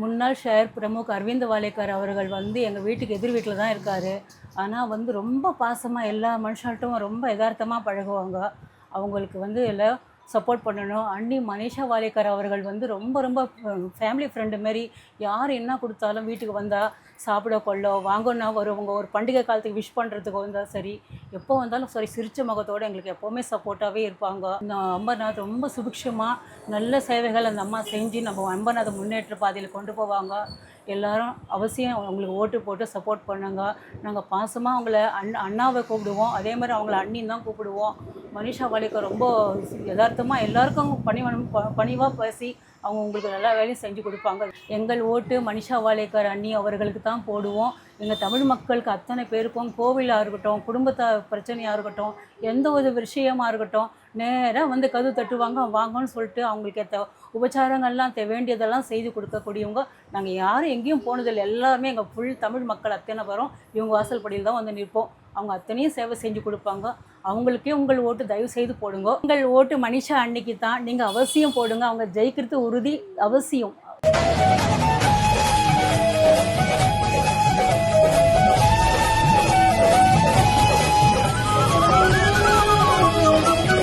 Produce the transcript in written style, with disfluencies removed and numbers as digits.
முன்னாள் ஷேர் பிரமுக் அரவிந்த் வாலேக்கர் அவர்கள் வந்து எங்கள் வீட்டுக்கு எதிர் வீட்டில் தான் இருக்கார். ஆனால் வந்து ரொம்ப பாசமாக எல்லா மனுஷன்ட்டும் ரொம்ப யதார்த்தமாக பழகுவாங்க. அவங்களுக்கு வந்து எல்லாம் சப்போர்ட் பண்ணணும். அண்ணி மனிஷா வாலேக்கர் அவர்கள் வந்து ரொம்ப ரொம்ப ஃபேமிலி ஃப்ரெண்டு மாரி. யார் என்ன கொடுத்தாலும் வீட்டுக்கு வந்தால் சாப்பிட கொள்ள வாங்கன்னா வருவாங்க. ஒரு பண்டிகை காலத்துக்கு விஷ் பண்ணுறதுக்கு வந்தால் சரி, எப்போ வந்தாலும் சரி சிரிச்ச முகத்தோடு எங்களுக்கு எப்போவுமே சப்போர்ட்டாகவே இருப்பாங்க. இந்த அம்பர்நாத் ரொம்ப சுபிக்ஷமாக நல்ல சேவைகள் அந்த அம்மா செஞ்சு நம்ம அம்பர்நாத்தை முன்னேற்ற பாதையில் கொண்டு போவாங்க. எல்லாரும் அவசியம் அவங்களுக்கு ஓட்டு போட்டு சப்போர்ட் பண்ணுங்க. நாங்கள் பாசமாக அவங்கள அண்ணாவை கூப்பிடுவோம். அதே மாதிரி அவங்கள அண்ணின்னு தான் கூப்பிடுவோம். மனிஷா வாலேக்கர் ரொம்ப யதார்த்தமாக எல்லாருக்கும் பணிவாக பேசி அவங்க உங்களுக்கு எல்லா வேலையும் செஞ்சு கொடுப்பாங்க. எங்கள் ஓட்டு மனிஷா வாலேக்கர் அண்ணி அவர்களுக்கு தான் போடுவோம். எங்கள் தமிழ் மக்களுக்கு அத்தனை பேருக்கும் கோவிலாக இருக்கட்டும், குடும்பத்தை பிரச்சனையாக இருக்கட்டும், எந்த ஒரு விஷயமாக இருக்கட்டும், நேராக வந்து கதவு தட்டுவாங்க. வாங்கன்னு சொல்லிட்டு அவங்களுக்கு ஏற்ற உபச்சாரங்கள்லாம் வேண்டியதெல்லாம் செய்து கொடுக்கக்கூடியவங்க. நாங்கள் யாரும் எங்கேயும் போனதில்லை. எல்லாருமே எங்கள் ஃபுல் தமிழ் மக்கள் அத்தனை பேரும் இவங்க வாசல்படியில் தான் வந்து நிற்போம். அவங்க அத்தனையும் சேவை செஞ்சு கொடுப்பாங்க. அவங்களுக்கே உங்கள் ஓட்டு தயவு செய்து போடுங்க. உங்கள் ஓட்டு மனிஷா அன்னைக்கு தான். நீங்கள் அவசியம் போடுங்க. அவங்க ஜெயிக்கிறது உறுதி, அவசியம்.